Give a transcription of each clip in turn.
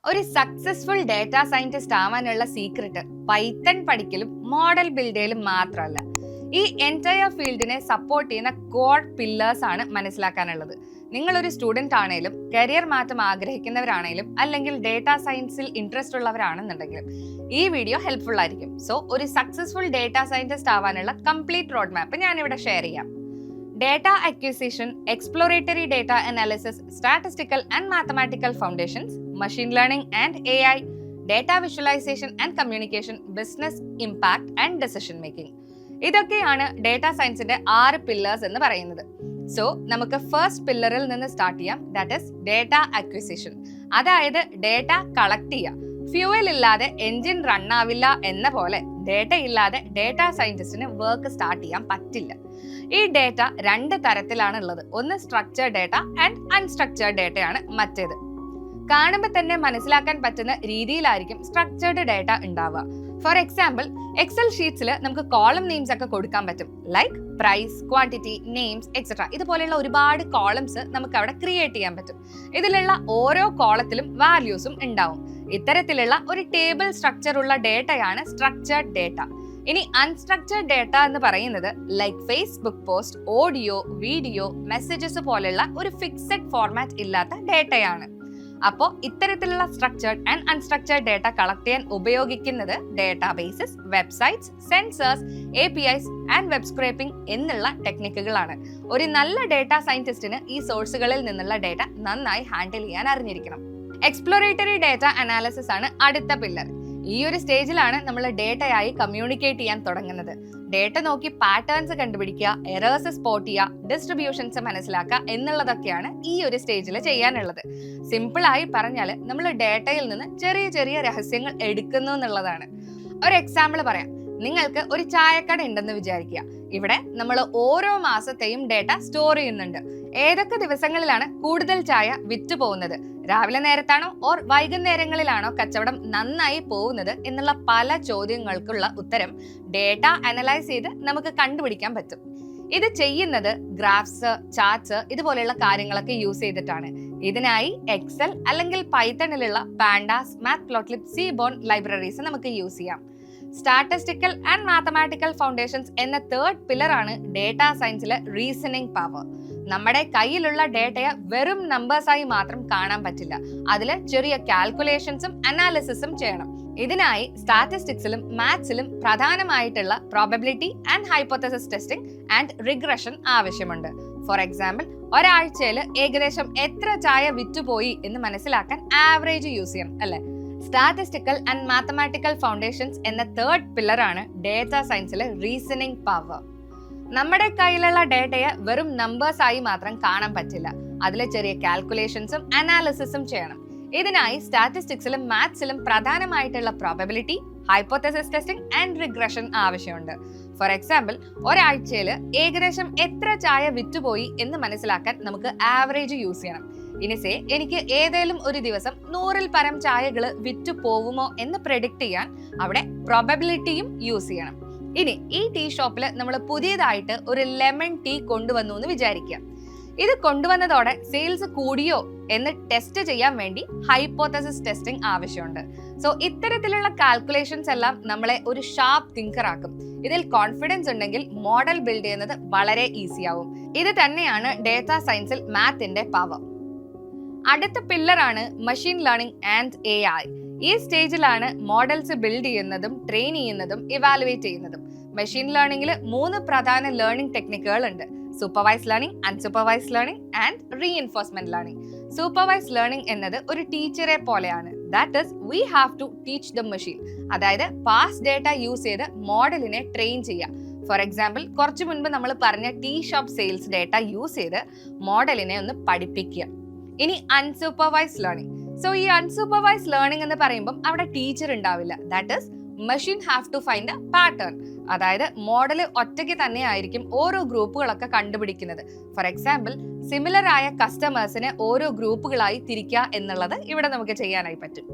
ഒരു successful data scientist ആവാനുള്ള secret Python പഠിക്കലും model build ചെയ്യലും മാത്രമല്ല, ഈ എൻറ്റയർ ഫീൽഡിനെ സപ്പോർട്ട് ചെയ്യുന്ന കോർ പില്ലേഴ്സ് ആണ് മനസ്സിലാക്കാനുള്ളത്. നിങ്ങളൊരു സ്റ്റുഡന്റ് ആണെങ്കിലും കരിയർ മാറ്റം ആഗ്രഹിക്കുന്നവരാണെങ്കിലും അല്ലെങ്കിൽ ഡേറ്റാ സയൻസിൽ ഇൻട്രസ്റ്റ് ഉള്ളവരാണെന്നുണ്ടെങ്കിലും ഈ വീഡിയോ ഹെൽപ്ഫുൾ ആയിരിക്കും. സോ ഒരു സക്സസ്ഫുൾ ഡേറ്റാ സയന്റിസ്റ്റ് ആവാനുള്ള കംപ്ലീറ്റ് റോഡ് മാപ്പ് ഞാനിവിടെ ഷെയർ ചെയ്യാം. Data acquisition, exploratory data analysis, statistical and mathematical foundations, machine learning and AI, data visualization and communication, business impact and decision making. ഇതൊക്കെയാണ് data സയൻസിന്റെ 6 pillars എന്ന് പറയുന്നത്. So നമുക്ക് first പില്ലറിൽ നിന്ന് start ചെയ്യാം. That is data acquisition. അതായത് data collect ചെയ്യുക. Fuel ഇല്ലാതെ എൻജിൻ റൺ ആവില്ല എന്ന പോലെ ഡേറ്റ ഇല്ലാതെ ഡേറ്റാ സയന്റിസ്റ്റിന് വർക്ക് സ്റ്റാർട്ട് ചെയ്യാൻ പറ്റില്ല. ഈ ഡേറ്റ 2 തരത്തിലാണ് ഉള്ളത്. ഒന്ന് സ്ട്രക്ചേർഡ് ഡേറ്റ ആൻഡ് അൺസ്ട്രക്ചേർഡ് ഡേറ്റയാണ് മറ്റേത്. കാണുമ്പോൾ തന്നെ മനസ്സിലാക്കാൻ പറ്റുന്ന രീതിയിലായിരിക്കും സ്ട്രക്ചേർഡ് ഡേറ്റ ഉണ്ടാവുക. ഫോർ എക്സാമ്പിൾ, എക്സൽ ഷീറ്റ്സിൽ നമുക്ക് കോളം നെയിംസ് ഒക്കെ കൊടുക്കാൻ പറ്റും. Like price, quantity, names etcetera. ഇതുപോലെയുള്ള ഒരുപാട് കോളംസ് നമുക്ക് അവിടെ ക്രിയേറ്റ് ചെയ്യാൻ പറ്റും. ഇതിലുള്ള ഓരോ കോളത്തിലും വാല്യൂസും ഉണ്ടാവും. ഇത്തരത്തിലുള്ള ഒരു ടേബിൾ സ്ട്രക്ചർ ഉള്ള ഡേറ്റയാണ് സ്ട്രക്ചേർഡ് ഡേറ്റ. ഇനി അൺസ്ട്രക്ചേർഡ് ഡേറ്റ എന്ന് പറയുന്നത് like Facebook post, audio, video, messages പോലെയുള്ള ഒരു ഫിക്സഡ് ഫോർമാറ്റ് ഇല്ലാത്ത ഡേറ്റയാണ്. അപ്പോൾ ഇത്തരത്തിലുള്ള structured and unstructured data collect ചെയ്യാൻ ഉപയോഗിക്കുന്നത് databases, websites, sensors, APIs and web scraping എന്നുള്ള ടെക്നിക്കുകളാണ്. ഒരു നല്ല ഡേറ്റാ സയന്റിസ്റ്റിന് ഈ സോഴ്സുകളിൽ നിന്നുള്ള ഡേറ്റ നന്നായി ഹാൻഡിൽ ചെയ്യാൻ അറിഞ്ഞിരിക്കണം. എക്സ്പ്ലോറേറ്ററി ഡേറ്റ അനാലിസിസ് ആണ് അടുത്ത പില്ലർ. ഈ ഒരു സ്റ്റേജിലാണ് നമ്മൾ ഡേറ്റയായി കമ്മ്യൂണിക്കേറ്റ് ചെയ്യാൻ തുടങ്ങുന്നത്. ഡേറ്റ നോക്കി പാറ്റേൺസ് കണ്ടുപിടിക്കുക, എറേഴ്സ് സ്പോട്ട് ചെയ്യുക, ഡിസ്ട്രിബ്യൂഷൻസ് മനസ്സിലാക്കുക എന്നുള്ളതൊക്കെയാണ് ഈ ഒരു സ്റ്റേജിൽ ചെയ്യാനുള്ളത്. സിമ്പിളായി പറഞ്ഞാൽ നമ്മൾ ഡേറ്റയിൽ നിന്ന് ചെറിയ ചെറിയ രഹസ്യങ്ങൾ എടുക്കുന്നു എന്നുള്ളതാണ്. ഒരു എക്സാമ്പിൾ പറയാം. നിങ്ങൾക്ക് ഒരു ചായക്കട ഉണ്ടെന്ന് വിചാരിക്കുക. ഇവിടെ നമ്മൾ ഓരോ മാസത്തെയും ഡേറ്റ സ്റ്റോർ ചെയ്യുന്നുണ്ട്. ഏതൊക്കെ ദിവസങ്ങളിലാണ് കൂടുതൽ ചായ വിറ്റ് പോകുന്നത്, രാവിലെ നേരത്താണോ ഓർ വൈകുന്നേരങ്ങളിലാണോ കച്ചവടം നന്നായി പോകുന്നത് എന്നുള്ള പല ചോദ്യങ്ങൾക്കുള്ള ഉത്തരം ഡേറ്റ അനലൈസ് ചെയ്ത് നമുക്ക് കണ്ടുപിടിക്കാൻ പറ്റും. ഇത് ചെയ്യുന്നത് ഗ്രാഫ്സ്, ചാർട്ട്സ് ഇതുപോലെയുള്ള കാര്യങ്ങളൊക്കെ യൂസ് ചെയ്തിട്ടാണ്. ഇതിനായി എക്സൽ അല്ലെങ്കിൽ പൈത്തണിലുള്ള പാൻഡാസ്, മാത്പ്ലോട്ലിബ്, സീബോൺ ലൈബ്രറീസ് നമുക്ക് യൂസ് ചെയ്യാം. സ്റ്റാറ്റിസ്റ്റിക്കൽ ആൻഡ് മാത്തമാറ്റിക്കൽ ഫൗണ്ടേഷൻസ് എന്ന തേർഡ് പില്ലർ ആണ് ഡേറ്റാ സയൻസിലെ റീസണിംഗ് പവർ. നമ്മുടെ കയ്യിലുള്ള ഡേറ്റയെ വെറും നമ്പേഴ്സായി മാത്രം കാണാൻ പറ്റില്ല. അതിൽ ചെറിയ കാൽക്കുലേഷൻസും അനാലിസിസും ചെയ്യണം. ഇതിനായി സ്റ്റാറ്റിസ്റ്റിക്സിലും മാത്സിലും പ്രധാനമായിട്ടുള്ള probability and hypothesis testing and regression ആവശ്യമുണ്ട്. ഫോർ എക്സാമ്പിൾ, ഒരാഴ്ചയിൽ ഏകദേശം എത്ര ചായ വിറ്റുപോയി എന്ന് മനസ്സിലാക്കാൻ ആവറേജ് യൂസ് ചെയ്യണം അല്ലെ. സ്റ്റാറ്റിസ്റ്റിക്കൽ ആൻഡ് മാത്തമാറ്റിക്കൽ ഫൗണ്ടേഷൻസ് എന്ന തേർഡ് പില്ലർ ആണ് ഡേറ്റാ സയൻസിലെ റീസണിംഗ് പവർ. നമ്മുടെ കയ്യിലുള്ള ഡേറ്റയെ വെറും നമ്പേഴ്സ് ആയി മാത്രം കാണാൻ പറ്റില്ല. അതിലെ ചെറിയ കാൽക്കുലേഷൻസും അനാലിസിസും ചെയ്യണം. ഇതിനായി സ്റ്റാറ്റിസ്റ്റിക്സിലും മാത്സിലും പ്രധാനമായിട്ടുള്ള probability, hypothesis testing and regression ആവശ്യമുണ്ട്. ഫോർ എക്സാമ്പിൾ, ഒരാഴ്ചയിൽ ഏകദേശം എത്ര ചായ വിറ്റുപോയി എന്ന് മനസ്സിലാക്കാൻ നമുക്ക് ആവറേജ് യൂസ് ചെയ്യണം. ഇനി സേ എനിക്ക് ഏതെങ്കിലും ഒരു ദിവസം 100-ൽ പരം ചായകൾ വിറ്റു പോവുമോ എന്ന് പ്രെഡിക്റ്റ് ചെയ്യാൻ അവിടെ പ്രോബബിലിറ്റിയും യൂസ് ചെയ്യണം. ഇനി ഈ ടീ ഷോപ്പിൽ നമ്മൾ പുതിയതായിട്ട് ഒരു ലെമൺ ടീ കൊണ്ടുവന്നു എന്ന് വിചാരിക്കുക. ഇത് കൊണ്ടുവന്നതോടെ സെയിൽസ് കൂടിയോ എന്ന് ടെസ്റ്റ് ചെയ്യാൻ വേണ്ടി ഹൈപ്പോത്തസിസ് ടെസ്റ്റിംഗ് ആവശ്യമുണ്ട്. സോ ഇത്തരത്തിലുള്ള കാൽക്കുലേഷൻസ് എല്ലാം നമ്മളെ ഒരു ഷാർപ്പ് തിങ്കർ ആക്കും. ഇതിൽ കോൺഫിഡൻസ് ഉണ്ടെങ്കിൽ മോഡൽ ബിൽഡ് ചെയ്യുന്നത് വളരെ ഈസി ആവും. ഇത് തന്നെയാണ് ഡേറ്റാ സയൻസിൽ മാത്തിന്റെ പവർ. അടുത്ത പില്ലറാണ് മെഷീൻ ലേണിംഗ് ആൻഡ് AI. ഈ സ്റ്റേജിലാണ് മോഡൽസ് ബിൽഡ് ചെയ്യുന്നതും ട്രെയിൻ ചെയ്യുന്നതും ഇവാലുവേറ്റ് ചെയ്യുന്നതും. മെഷീൻ ലേണിംഗിൽ 3 പ്രധാന ലേണിംഗ് ടെക്നിക്കുകൾ ഉണ്ട്: supervise learning, unsupervise learning and reinforcement learning. Supervise learning എന്നത് ഒരു ടീച്ചറെ പോലെയാണ്. That is we have to teach the machine. അതായത് പാസ്റ്റ് ഡേറ്റ യൂസ് ചെയ്ത് മോഡലിനെ ട്രെയിൻ ചെയ്യുക. ഫോർ എക്സാമ്പിൾ, കുറച്ചു മുൻപ് നമ്മൾ പറഞ്ഞ tea shop sales data use ചെയ്ത് മോഡലിനെ ഒന്ന് പഠിപ്പിക്കുക. ഇനി അൺസൂപ്പർവൈസ് ലേണിംഗ്. സോ ഈ അൺസൂപ്പർവൈസ് ലേണിംഗ് എന്ന് പറയുമ്പോൾ അവിടെ ടീച്ചർ ഉണ്ടാവില്ല. That is machine have to find a pattern. അതായത് മോഡൽ ഒറ്റയ്ക്ക് തന്നെ ആയിരിക്കും ഓരോ ഗ്രൂപ്പുകളൊക്കെ കണ്ടുപിടിക്കുന്നത്. ഫോർ എക്സാമ്പിൾ, സിമിലർ ആയ കസ്റ്റമേഴ്സിനെ ഓരോ ഗ്രൂപ്പുകളായി തിരിക്കുക എന്നുള്ളത് ഇവിടെ നമുക്ക് ചെയ്യാനായി പറ്റും.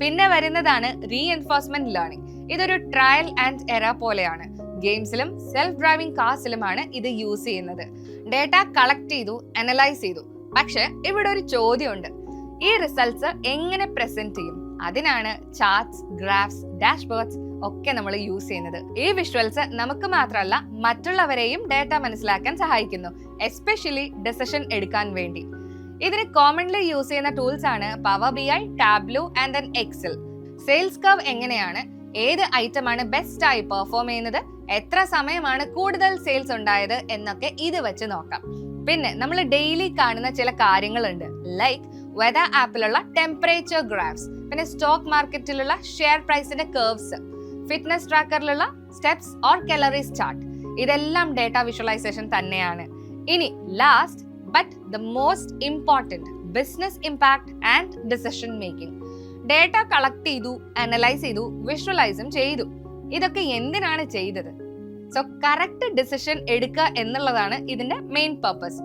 പിന്നെ വരുന്നതാണ് റീഎൻഫോഴ്സ്മെന്റ് ലേണിംഗ്. ഇതൊരു ട്രയൽ ആൻഡ് എറർ പോലെയാണ്. ഗെയിംസിലും സെൽഫ് ഡ്രൈവിംഗ് കാർസിലുമാണ് ഇത് യൂസ് ചെയ്യുന്നത്. ഡേറ്റ കളക്ട് ചെയ്തു, അനലൈസ് ചെയ്തു. പക്ഷെ ഇവിടെ ഒരു ചോദ്യമുണ്ട്. ഈ റിസൾട്ട്സ് എങ്ങനെ പ്രസന്റ് ചെയ്യും? അതിനാണ് ചാർട്ട്സ്, ഗ്രാഫ്സ്, ഡാഷ്ബോർഡ്സ് ഒക്കെ നമ്മൾ യൂസ് ചെയ്യുന്നത്. ഈ വിഷ്വൽസ് നമുക്ക് മാത്രമല്ല മറ്റുള്ളവരെയും ഡേറ്റ മനസ്സിലാക്കാൻ സഹായിക്കുന്നു, എസ്പെഷ്യലി ഡിസിഷൻ എടുക്കാൻ വേണ്ടി. ഇതിന് കോമൺലി യൂസ് ചെയ്യുന്ന ടൂൾസ് ആണ് power BI, Tableau and then Excel. Sales curve എങ്ങനെയാണ്, ഏത് ഐറ്റം ആണ് ബെസ്റ്റ് ആയി പെർഫോം ചെയ്യുന്നത്, എത്ര സമയമാണ് കൂടുതൽ സെയിൽസ് ഉണ്ടായത് എന്നൊക്കെ ഇത് വെച്ച് നോക്കാം. പിന്നെ നമ്മൾ ഡെയിലി കാണുന്ന ചില കാര്യങ്ങളുണ്ട്, ലൈക്ക് വെദർ ആപ്പിലുള്ള ടെമ്പറേച്ചർ ഗ്രാഫ്സ്, പിന്നെ സ്റ്റോക്ക് മാർക്കറ്റിലുള്ള ഷെയർ പ്രൈസിന്റെ കർവ്സ്, ഫിറ്റ്നസ് ട്രാക്കറിലുള്ള സ്റ്റെപ്സ് ഓർ കലോറീസ് ചാർട്ട്. ഇതെല്ലാം ഡേറ്റ വിഷ്വലൈസേഷൻ തന്നെയാണ്. ഇനി last but the most important, business impact and decision making. Data collect ചെയ്തു, അനലൈസ് ചെയ്തു, വിഷ്വലൈസും ചെയ്തു. ഇതൊക്കെ എന്തിനാണ് ചെയ്തത്? സോ കറക്റ്റ് ഡിസിഷൻ എടുക്കുക എന്നുള്ളതാണ് ഇതിന്റെ മെയിൻ പർപ്പസ്.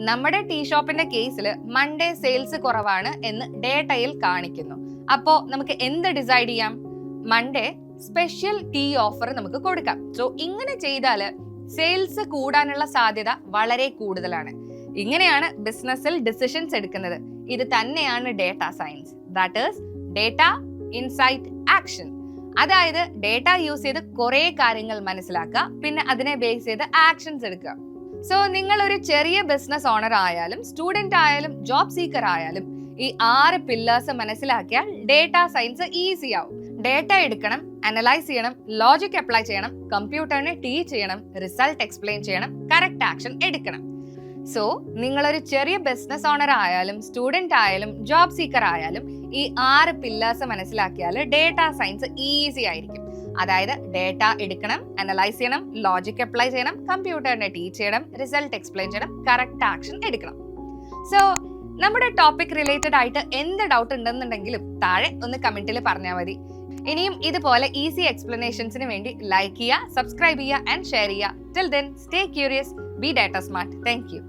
നമ്മുടെ ടീ ഷോപ്പിന്റെ കേസിൽ മൺഡേ സെയിൽസ് കുറവാണ് എന്ന് ഡേറ്റയിൽ കാണിക്കുന്നു. അപ്പോ നമുക്ക് എന്ത് ഡിസൈഡ് ചെയ്യാം? മൺഡേ സ്പെഷ്യൽ ടീ ഓഫർ നമുക്ക് കൊടുക്കാം. സോ ഇങ്ങനെ ചെയ്താൽ സെയിൽസ് കൂടാനുള്ള സാധ്യത വളരെ കൂടുതലാണ്. ഇങ്ങനെയാണ് ബിസിനസ്സിൽ ഡിസിഷൻസ് എടുക്കുന്നത്. ഇത് തന്നെയാണ് data science. That is data, insight, action. അതായത് ഡേറ്റ യൂസ് ചെയ്ത് കുറെ കാര്യങ്ങൾ മനസ്സിലാക്കുക, പിന്നെ അതിനെ ബേസ് ചെയ്ത് ആക്ഷൻസ് എടുക്കുക. സോ നിങ്ങൾ ഒരു ചെറിയ ബിസിനസ് ഓണർ ആയാലും സ്റ്റുഡന്റ് ആയാലും ജോബ് സീക്കർ ആയാലും ഈ 6 പില്ലേഴ്സ് മനസ്സിലാക്കിയാൽ ഡേറ്റ സയൻസ് ഈസി ആവും. ഡേറ്റ എടുക്കണം, അനലൈസ് ചെയ്യണം, ലോജിക് അപ്ലൈ ചെയ്യണം, കമ്പ്യൂട്ടറിനെ ടീച്ച് ചെയ്യണം, റിസൾട്ട് എക്സ്പ്ലെയിൻ ചെയ്യണം, കറക്റ്റ് ആക്ഷൻ എടുക്കണം. സോ നിങ്ങളൊരു ചെറിയ ബിസിനസ് ഓണർ ആയാലും സ്റ്റുഡന്റ് ആയാലും ജോബ് സീക്കർ ആയാലും ഈ 6 പില്ലേഴ്സ് മനസ്സിലാക്കിയാൽ ഡേറ്റ സയൻസ് ഈസി ആയിരിക്കും. അതായത് ഡേറ്റ എടുക്കണം, അനലൈസ് ചെയ്യണം, ലോജിക് അപ്ലൈ ചെയ്യണം, കമ്പ്യൂട്ടറിനെ ടീച്ച് ചെയ്യണം, റിസൾട്ട് എക്സ്പ്ലെയിൻ ചെയ്യണം, കറക്റ്റ് ആക്ഷൻ എടുക്കണം. സോ നമ്മുടെ ടോപ്പിക് റിലേറ്റഡ് ആയിട്ട് എന്ത് ഡൗട്ട് ഉണ്ടെന്നുണ്ടെങ്കിലും താഴെ ഒന്ന് കമന്റിൽ പറഞ്ഞാൽ മതി. ഇനിയും ഇതുപോലെ ഈസി എക്സ്പ്ലനേഷൻസിന് വേണ്ടി ലൈക്ക് ചെയ്യുക, സബ്സ്ക്രൈബ് ചെയ്യുക ആൻഡ് ഷെയർ ചെയ്യുക. Till then stay curious, B data smart. Thank you.